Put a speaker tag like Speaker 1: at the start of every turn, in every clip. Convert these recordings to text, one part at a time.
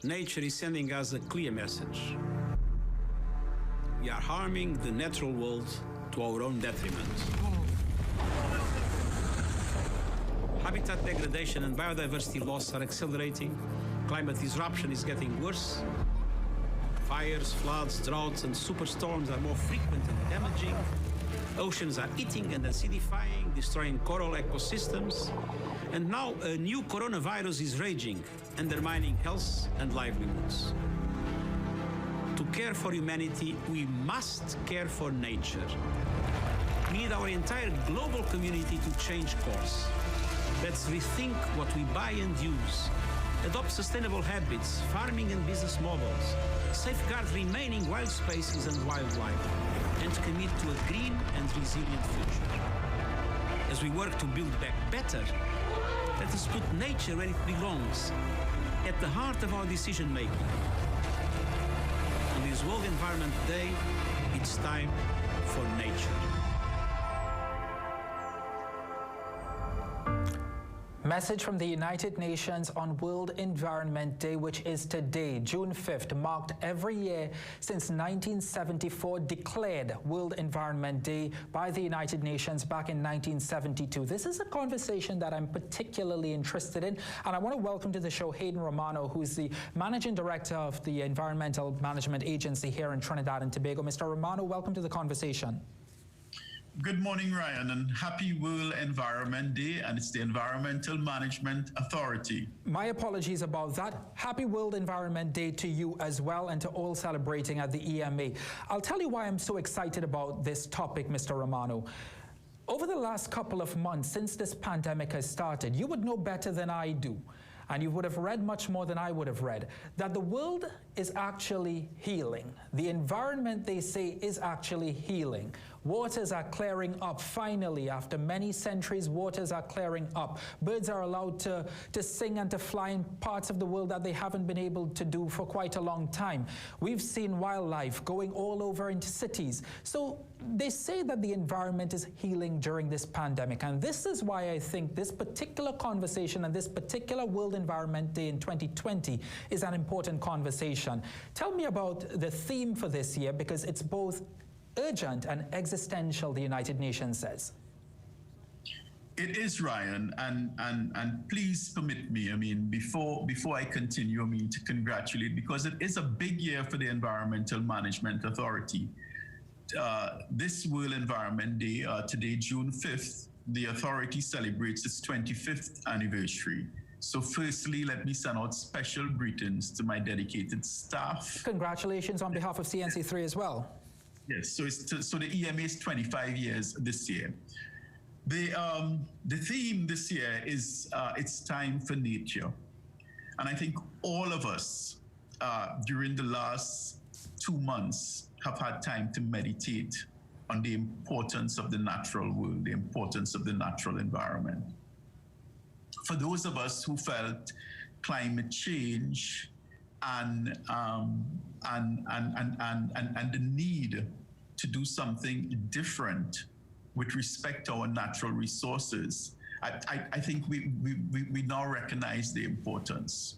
Speaker 1: Nature is sending us a clear message. We are harming the natural world to our own detriment. Habitat degradation and biodiversity loss are accelerating. Climate disruption is getting worse. Fires, floods, droughts, and superstorms are more frequent and damaging. Oceans are eating and acidifying, destroying coral ecosystems. And now a new coronavirus is raging, undermining health and livelihoods. To care for humanity, we must care for nature. We need our entire global community to change course. Let's rethink what we buy and use, adopt sustainable habits, farming and business models, safeguard remaining wild spaces and wildlife, and commit to a green and resilient future. As we work to build back better, let us put nature where it belongs, at the heart of our decision-making. On this World Environment Day, it's time for nature.
Speaker 2: Message from the United Nations on World Environment Day, which is today, June 5th, marked every year since 1974, declared World Environment Day by the United Nations back in 1972. This is a conversation that I'm particularly interested in, and I want to welcome to the show Hayden Romano, who's the Managing Director of the Environmental Management Agency here in Trinidad and Tobago. Mr. Romano, welcome to the conversation.
Speaker 3: Good morning, Ryan, and happy World Environment Day, and it's the Environmental Management Authority.
Speaker 2: My apologies about that. Happy World Environment Day to you as well, and to all celebrating at the EMA. I'll tell you why I'm so excited about this topic, Mr. Romano. Over the last couple of months, since this pandemic has started, you would know better than I do, and you would have read much more than I would have read, that the world is actually healing. The environment, they say, is actually healing. Waters are clearing up finally. After many centuries, waters are clearing up. Birds are allowed to sing and to fly in parts of the world that they haven't been able to do for quite a long time. We've seen wildlife going all over into cities. So they say that the environment is healing during this pandemic. And this is why I think this particular conversation and this particular World Environment Day in 2020 is an important conversation. Tell me about the theme for this year, because it's both urgent and existential, the United Nations says.
Speaker 3: It is, Ryan, and please permit me, before I continue, to congratulate, because it is a big year for the Environmental Management Authority. This World Environment Day, today, June 5th, the authority celebrates its 25th anniversary. So firstly, let me send out special greetings to my dedicated staff.
Speaker 2: Congratulations on behalf of CNC3 as well.
Speaker 3: Yes, so the EMA is 25 years this year. The theme this year is it's time for nature. And I think all of us during the last 2 months have had time to meditate on the importance of the natural world, the importance of the natural environment. For those of us who felt climate change and the need to do something different with respect to our natural resources, I think we now recognize the importance.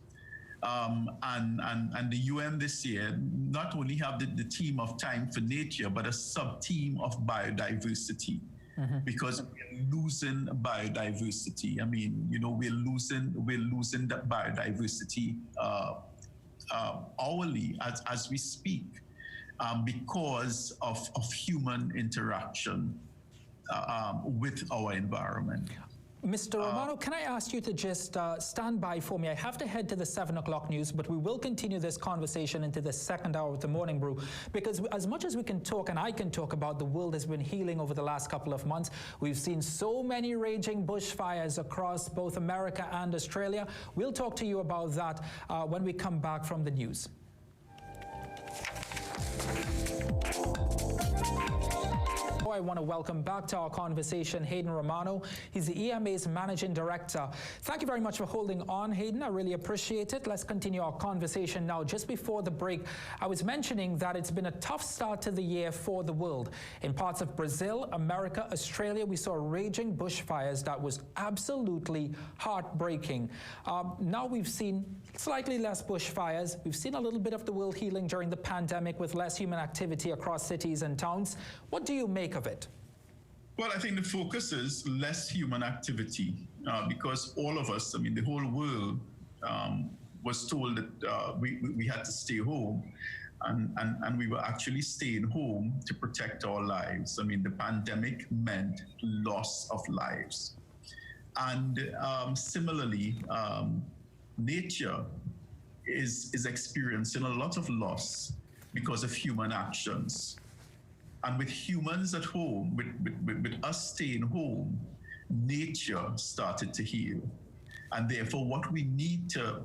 Speaker 3: And the UN this year not only have the theme of time for nature, but a sub-theme of biodiversity. Because we're losing biodiversity. We're losing that biodiversity hourly as we speak because of human interaction with our environment.
Speaker 2: Mr. Romano, can I ask you to just stand by for me? I have to head to the 7 o'clock news, but we will continue this conversation into the second hour of the Morning Brew, because as much as we can talk, and I can talk about, the world has been healing over the last couple of months. We've seen so many raging bushfires across both America and Australia. We'll talk to you about that when we come back from the news. before I want to welcome back to our conversation Hayden Romano. He's the EMA's Managing Director. Thank you very much for holding on, Hayden. I really appreciate it. Let's continue our conversation now. Just before the break, I was mentioning that it's been a tough start to the year for the world. In parts of Brazil, America, Australia, we saw raging bushfires that was absolutely heartbreaking. Now we've seen slightly less bushfires. We've seen a little bit of the world healing during the pandemic with less human activity across cities and towns. What do you make of it?
Speaker 3: Well, I think the focus is less human activity because all of us, I mean, the whole world was told that we had to stay home, and we were actually staying home to protect our lives. I mean, the pandemic meant loss of lives. And similarly, nature is experiencing a lot of loss because of human actions. And with humans at home, with us staying home, nature started to heal. And therefore, what we need to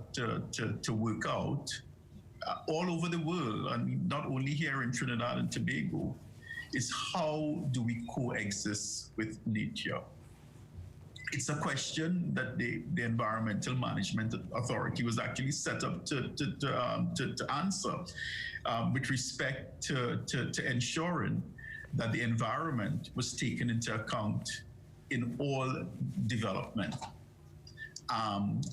Speaker 3: work out all over the world, and not only here in Trinidad and Tobago, is how do we coexist with nature? It's a question that the Environmental Management Authority was actually set up to answer with respect to ensuring that the environment was taken into account in all development. And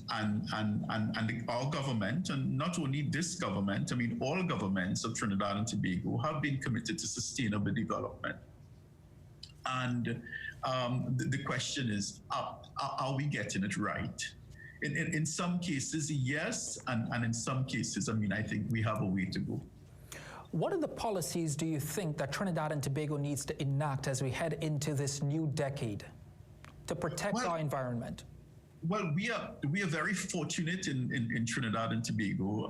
Speaker 3: our government, and not only this government, I mean, all governments of Trinidad and Tobago have been committed to sustainable development. And the question is, are we getting it right? In some cases, yes, and in some cases, I mean, I think we have a way to go.
Speaker 2: What are the policies do you think that Trinidad and Tobago needs to enact as we head into this new decade to protect our environment?
Speaker 3: Well, we are very fortunate in Trinidad and Tobago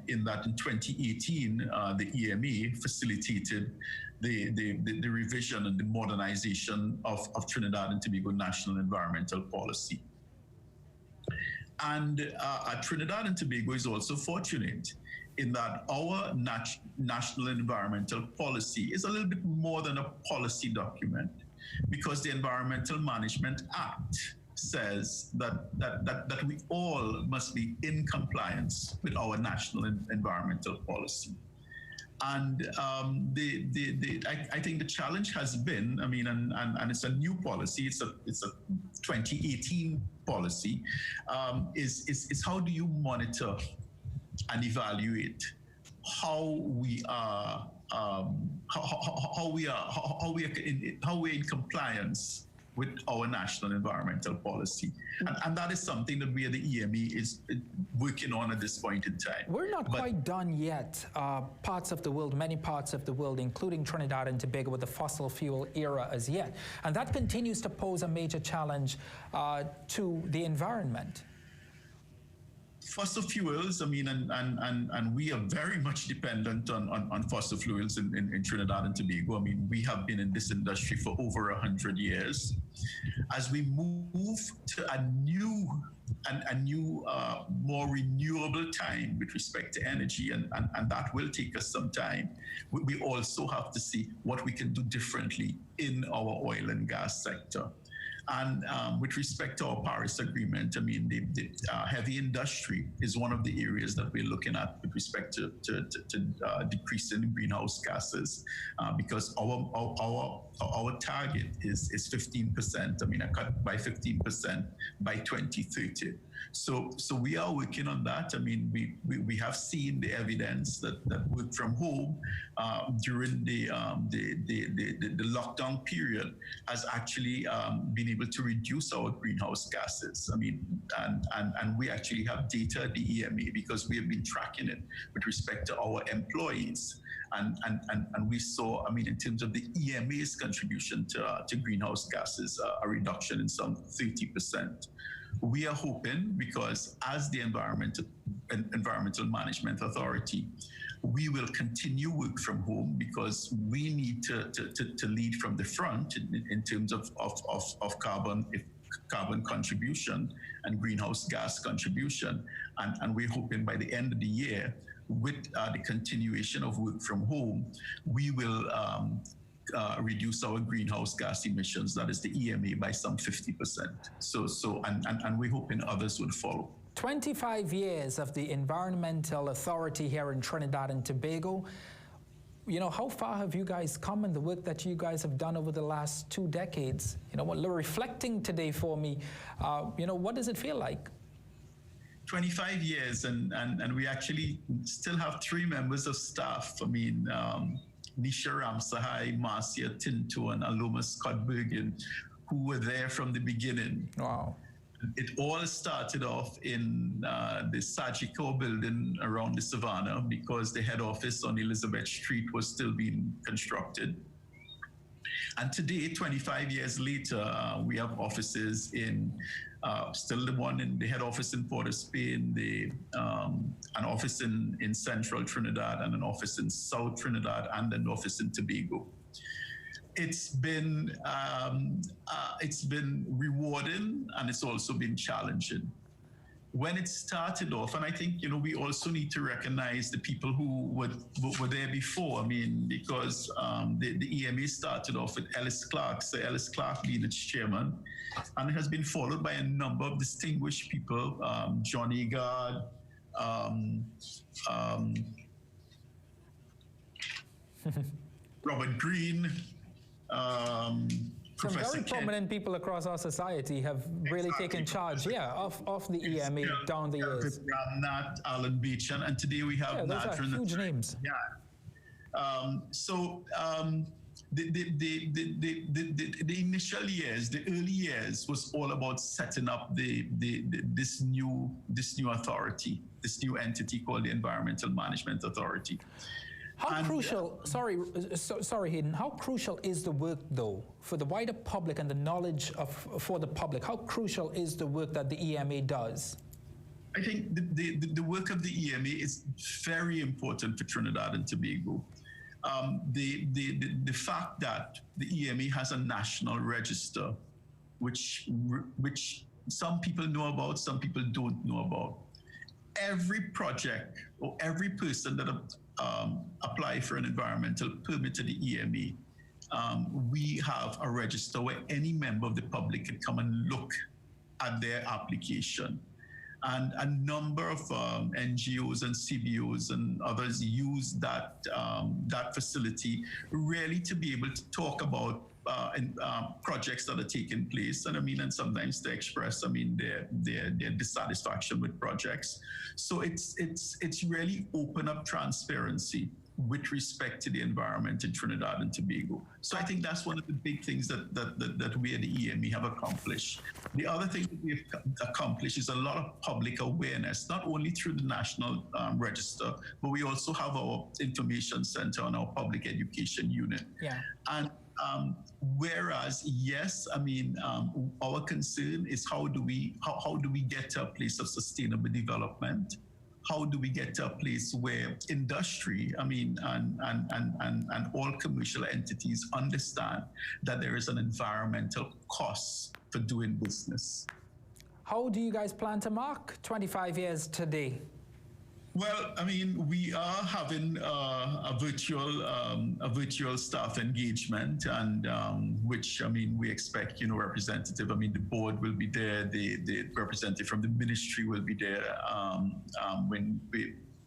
Speaker 3: in that in 2018, the EMA facilitated the revision and the modernization of Trinidad and Tobago national environmental policy. And Trinidad and Tobago is also fortunate in that our national environmental policy is a little bit more than a policy document, because the Environmental Management Act says that we all must be in compliance with our national environmental policy. And I think the challenge has been, I mean, and it's a new policy, it's a 2018 policy, is how do you monitor and evaluate how we are in compliance with our national environmental policy. And that is something that we at the EMA is working on at this point in time.
Speaker 2: We're not quite done yet. Parts of the world, many parts of the world, including Trinidad and Tobago, with the fossil fuel era as yet. And that continues to pose a major challenge to the environment.
Speaker 3: Fossil fuels, I mean, and we are very much dependent on fossil fuels in Trinidad and Tobago. I mean, we have been in this industry for over 100 years. As we move to a new, more renewable time with respect to energy, and that will take us some time, we also have to see what we can do differently in our oil and gas sector. And with respect to our Paris Agreement, I mean, the heavy industry is one of the areas that we're looking at with respect to decreasing greenhouse gases, because our target is 15%. I mean, a cut by 15% by 2030. So we are working on that. I mean, we have seen the evidence that work from home during the lockdown period has actually been able to reduce our greenhouse gases. I mean, and we actually have data at the EMA because we have been tracking it with respect to our employees. And we saw, I mean, in terms of the EMA's contribution to greenhouse gases, a reduction in some 30%. We are hoping, because as the Environmental Management Authority, we will continue work from home, because we need to lead from the front in terms of carbon contribution and greenhouse gas contribution. And we're hoping by the end of the year, with the continuation of work from home, we will reduce our greenhouse gas emissions, that is the EMA, by some 50%. And we're hoping others would follow.
Speaker 2: 25 years of the Environmental Authority here in Trinidad and Tobago. You know, how far have you guys come in the work that you guys have done over the last 2 decades? You know, reflecting today for me, you know, what does it feel like?
Speaker 3: 25 years, and we actually still have 3 members of staff. I mean, Nisha Ramsahai, Marcia Tinto, and Aloma Scott Bergen, who were there from the beginning.
Speaker 2: Wow.
Speaker 3: It all started off in the Sagicor building around the Savannah, because the head office on Elizabeth Street was still being constructed. And today, 25 years later, we have offices in, still the one in the head office in Port of Spain, an office in central Trinidad, and an office in South Trinidad, and an office in Tobago. It's been rewarding, and it's also been challenging. When it started off, and I think, you know, we also need to recognize the people who were there before. I mean, because the EMA started off with Ellis Clark, so Ellis Clark being its chairman, and it has been followed by a number of distinguished people, John Egard, Robert Green,
Speaker 2: some very prominent people across our society have really taken charge, of the EMA down the years.
Speaker 3: Nat, Alan Beach, and today we have
Speaker 2: those are huge names.
Speaker 3: The initial years, the early years, was all about setting up this new authority, this new entity called the Environmental Management Authority.
Speaker 2: How crucial, sorry, Hayden, how crucial is the work, though, for the wider public and the knowledge for the public? How crucial is the work that the EMA does?
Speaker 3: I think the work of the EMA is very important for Trinidad and Tobago. The fact that the EMA has a national register, which some people know about, some people don't know about. Every project or every person that apply for an environmental permit to the EMA, we have a register where any member of the public can come and look at their application. And a number of NGOs and CBOs and others use that facility really to be able to talk about projects that are taking place, and sometimes to express, their dissatisfaction with projects. So it's really open up transparency with respect to the environment in Trinidad and Tobago. So I think that's one of the big things that we at the EMA have accomplished. The other thing that we've accomplished is a lot of public awareness, not only through the National Register, but we also have our information center and our public education unit.
Speaker 2: Yeah.
Speaker 3: And whereas, yes, our concern is how do we get to a place of sustainable development? How do we get to a place where industry, and all commercial entities understand that there is an environmental cost for doing business?
Speaker 2: How do you guys plan to mark 25 years today?
Speaker 3: Well, we are having a virtual staff engagement, and which we expect, representative. The board will be there. The representative from the ministry will be there. When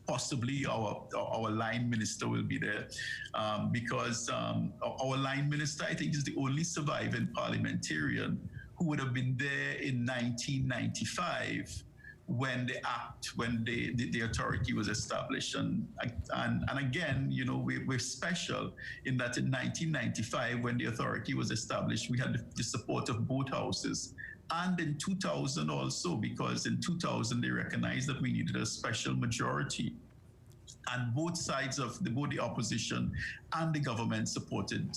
Speaker 3: possibly our line minister will be there, because our line minister, I think, is the only surviving parliamentarian who would have been there in 1995. When the authority was established, and again, we're special in that in 1995, when the authority was established, we had the support of both houses, and in 2000 also, because in 2000 they recognized that we needed a special majority, and both sides of both the opposition and the government supported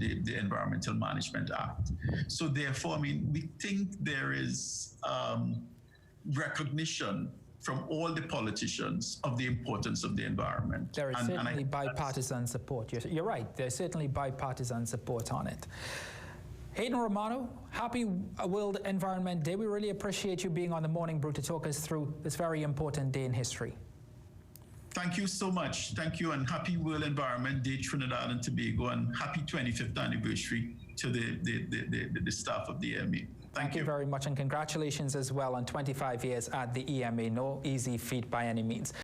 Speaker 3: the Environmental Management Act. So therefore, we think there is recognition from all the politicians of the importance of the environment.
Speaker 2: There is certainly bipartisan support. You're right. There's certainly bipartisan support on it. Hayden Romano, happy World Environment Day. We really appreciate you being on the Morning Brew to talk us through this very important day in history.
Speaker 3: Thank you so much. Thank you, and happy World Environment Day, Trinidad and Tobago, and happy 25th anniversary to the staff of the EMA.
Speaker 2: Thank you very much, and congratulations as well on 25 years at the EMA. No easy feat by any means.